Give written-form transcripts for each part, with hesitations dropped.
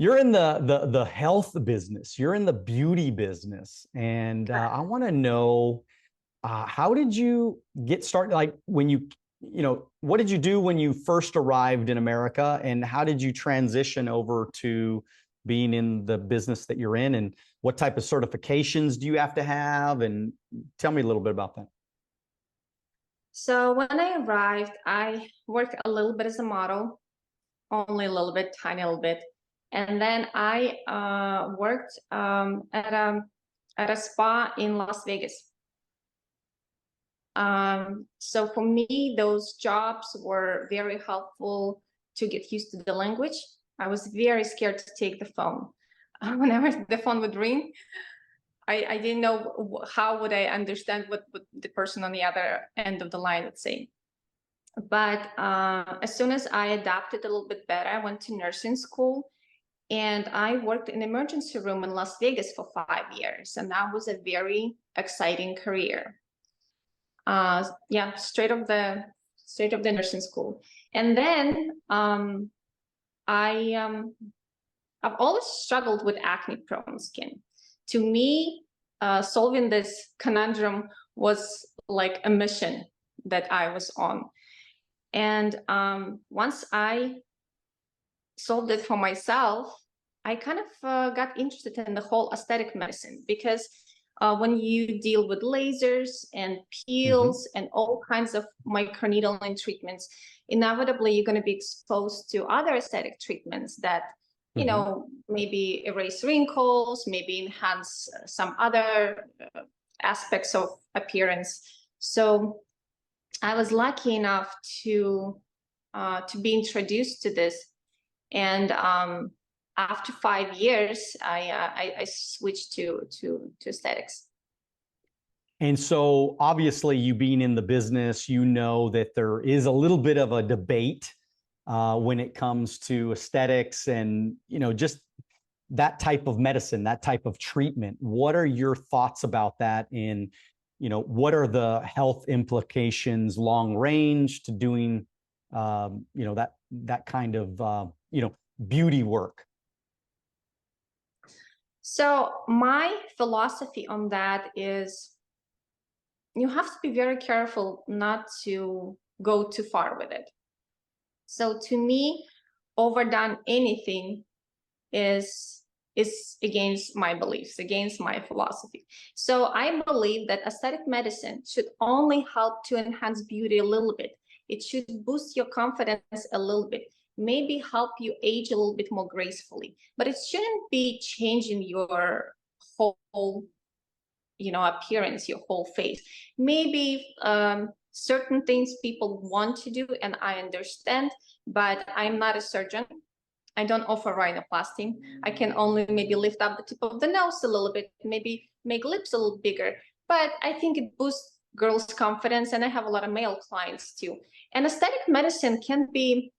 you're in the health business, you're in the beauty business, and I want to know, how did you get started? Like when what did you do when you first arrived in America, and how did you transition over to being in the business that you're in, and what type of certifications do you have to have? And tell me a little bit about that. So when I arrived, I worked a little bit as a model, only a little bit, tiny little bit. And then I worked at a spa in Las Vegas. So for me, those jobs were very helpful to get used to the language. I was very scared to take the phone. Whenever the phone would ring, I didn't know how would I understand what the person on the other end of the line would say. But as soon as I adapted a little bit better, I went to nursing school, and I worked in the emergency room in Las Vegas for 5 years, and that was a very exciting career. Yeah, straight off the nursing school. And then I've always struggled with acne-prone skin. To me, solving this conundrum was like a mission that I was on. And once I solved it for myself, I kind of got interested in the whole aesthetic medicine, because when you deal with lasers and peels and all kinds of microneedling treatments, inevitably you're going to be exposed to other aesthetic treatments that, you know, maybe erase wrinkles, maybe enhance some other aspects of appearance. So I was lucky enough to be introduced to this, and after 5 years, I switched to aesthetics. And so obviously, you being in the business, you know that there is a little bit of a debate when it comes to aesthetics and, just that type of medicine, that type of treatment. What are your thoughts about that? And, what are the health implications long range to doing, that kind of, beauty work? So my philosophy on that is, you have to be very careful not to go too far with it. So to me, overdone anything is against my beliefs, against my philosophy. So I believe that aesthetic medicine should only help to enhance beauty a little bit. It should boost your confidence a little bit, maybe help you age a little bit more gracefully, but it shouldn't be changing your whole, appearance, your whole face. Maybe certain things people want to do, and I understand, but I'm not a surgeon. I don't offer rhinoplasty. I can only maybe lift up the tip of the nose a little bit, maybe make lips a little bigger, but I think it boosts girls' confidence, and I have a lot of male clients too. And aesthetic medicine can be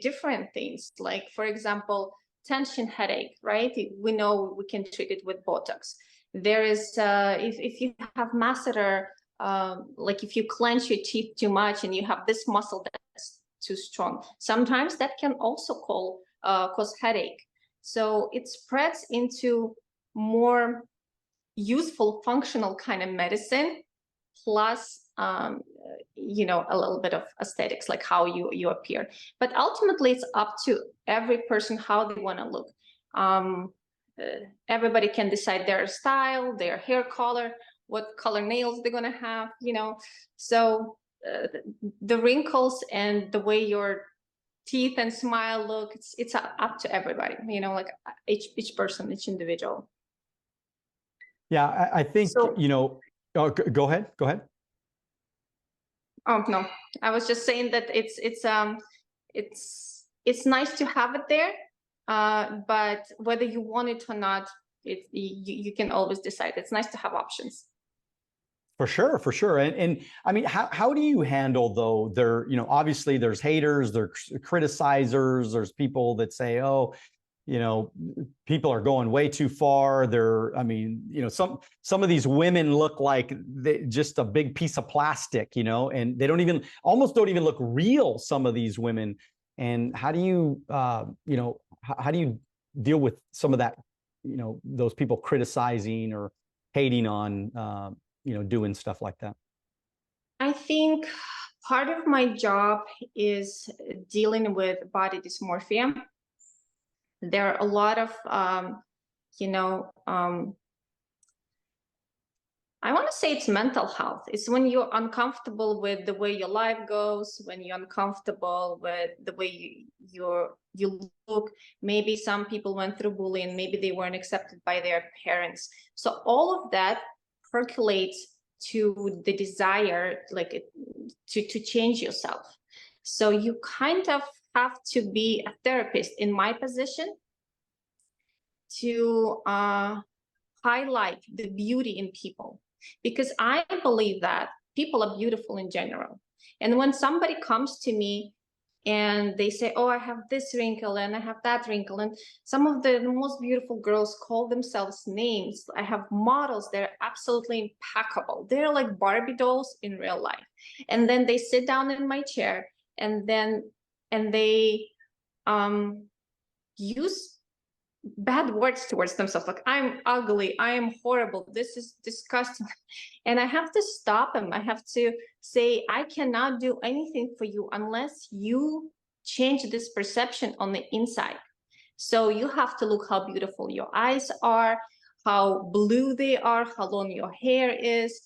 different things, like, for example, tension headache, right? We know we can treat it with BOTOX. There is, if you have masseter, like if you clench your teeth too much and you have this muscle that's too strong, sometimes that can also cause headache. So it spreads into more useful, functional kind of medicine, plus a little bit of aesthetics, like how you appear. But ultimately, it's up to every person how they want to look. Everybody can decide their style, their hair color, what color nails they're gonna have, So the wrinkles and the way your teeth and smile look, it's up to everybody, like each person, each individual. Yeah, I think, so, oh, go ahead. Oh no, I was just saying that it's nice to have it there, but whether you want it or not, you can always decide. It's nice to have options. For sure. And I mean, how do you handle, though, obviously there's haters, there's criticizers, there's people that say, oh, people are going way too far. Some of these women look like just a big piece of plastic, and they almost don't even look real, some of these women. And how do you, how do you deal with some of that, those people criticizing or hating on, doing stuff like that? I think part of my job is dealing with body dysmorphia. There are a lot of, you know, I want to say it's mental health. It's when you're uncomfortable with the way your life goes, when you're uncomfortable with the way you look. Maybe some people went through bullying, maybe they weren't accepted by their parents. So all of that percolates to the desire, like to change yourself. So you kind of have to be a therapist in my position to highlight the beauty in people, because I believe that people are beautiful in general. And when somebody comes to me and they say, oh, I have this wrinkle and I have that wrinkle, and some of the most beautiful girls call themselves names. I have models, they're absolutely impeccable. They're like Barbie dolls in real life. And then they sit down in my chair and they use bad words towards themselves, like I'm ugly, I am horrible, this is disgusting. And I have to stop them. I have to say, I cannot do anything for you unless you change this perception on the inside. So you have to look how beautiful your eyes are, how blue they are, how long your hair is,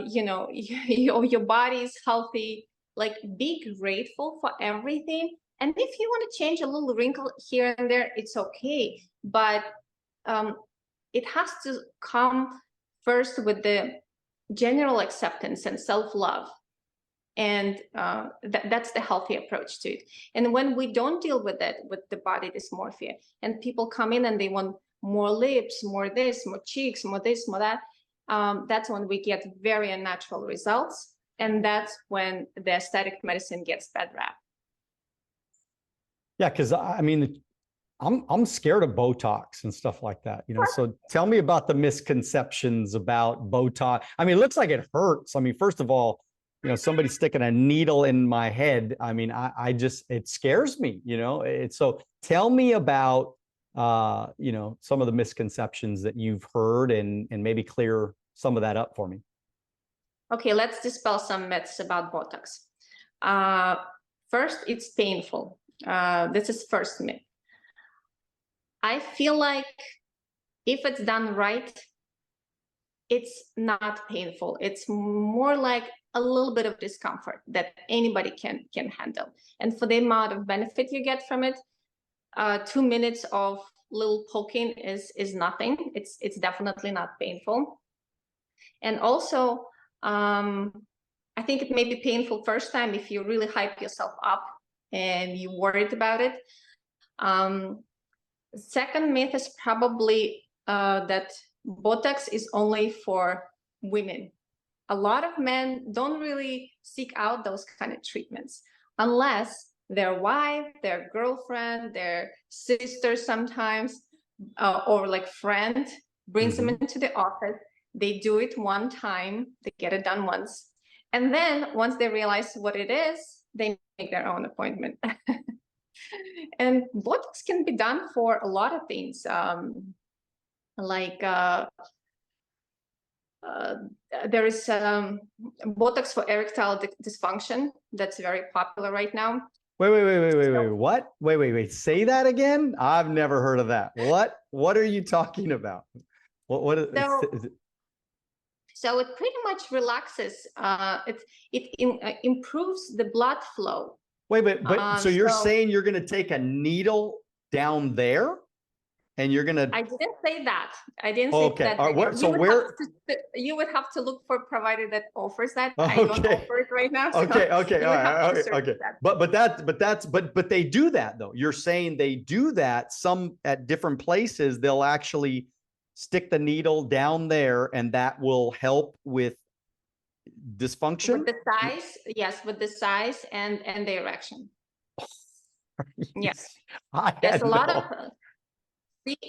your body is healthy. Like, be grateful for everything. And if you want to change a little wrinkle here and there, it's okay. But it has to come first with the general acceptance and self-love. And that's the healthy approach to it. And when we don't deal with it, with the body dysmorphia, and people come in and they want more lips, more this, more cheeks, more this, more that, that's when we get very unnatural results. And that's when the aesthetic medicine gets bad rap. Yeah, because I mean, I'm scared of Botox and stuff like that, So tell me about the misconceptions about Botox. I mean, it looks like it hurts. I mean, first of all, somebody sticking a needle in my head. I mean, I just, it scares me, so tell me about, some of the misconceptions that you've heard and maybe clear some of that up for me. Okay, let's dispel some myths about Botox. First, it's painful. This is first myth. I feel like if it's done right, it's not painful. It's more like a little bit of discomfort that anybody can handle. And for the amount of benefit you get from it, 2 minutes of little poking is nothing. It's definitely not painful. And also, I think it may be painful first time if you really hype yourself up and you're worried about it. Second myth is probably that Botox is only for women. A lot of men don't really seek out those kind of treatments unless their wife, their girlfriend, their sister sometimes, or like friend brings them into the office. They do it one time, they get it done once. And then once they realize what it is, they make their own appointment. And Botox can be done for a lot of things, there is Botox for erectile dysfunction that's very popular right now. Wait. What? Wait. Say that again. I've never heard of that. What are you talking about? What is it? So it pretty much relaxes. It improves the blood flow. Wait, but so you're saying you're going to take a needle down there, and you're going to? I didn't say that. I didn't say that. Right, so you would have to look for a provider that offers that. Okay. I don't offer it right now. So okay. All right. Okay. But they do that though. You're saying they do that. Some at different places, they'll actually stick the needle down there, and that will help with dysfunction. With the size, yes, with the size and the erection. Yes, there's a lot of.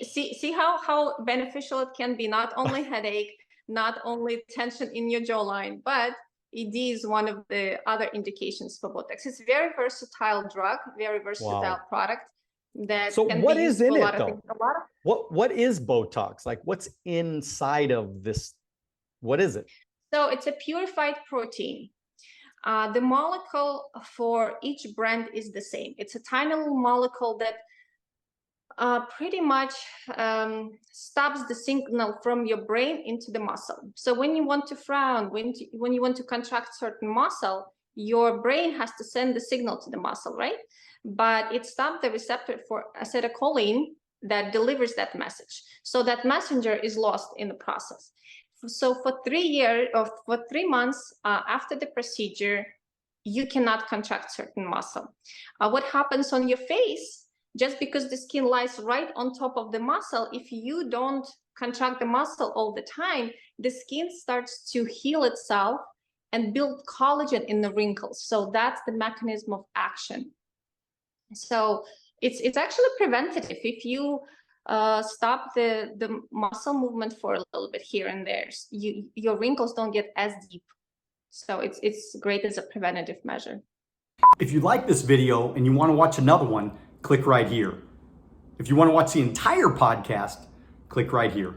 See how beneficial it can be. Not only headache, not only tension in your jawline, but ED is one of the other indications for Botox. It's a very versatile drug, very versatile product that So can what be is used in for a it lot of though? things. A lot of What is Botox? Like what's inside of this? What is it? So it's a purified protein. The molecule for each brand is the same. It's a tiny little molecule that pretty much stops the signal from your brain into the muscle. So when you want to frown, when you want to contract certain muscle, your brain has to send the signal to the muscle, right? But it stops the receptor for acetylcholine that delivers that message. So that messenger is lost in the process. So for 3 months after the procedure, you cannot contract certain muscle. What happens on your face, just because the skin lies right on top of the muscle, if you don't contract the muscle all the time, the skin starts to heal itself and build collagen in the wrinkles. So that's the mechanism of action. So it's actually preventative. If you stop the muscle movement for a little bit here and there, your wrinkles don't get as deep. So it's great as a preventative measure. If you like this video and you want to watch another one, click right here. If you want to watch the entire podcast, click right here.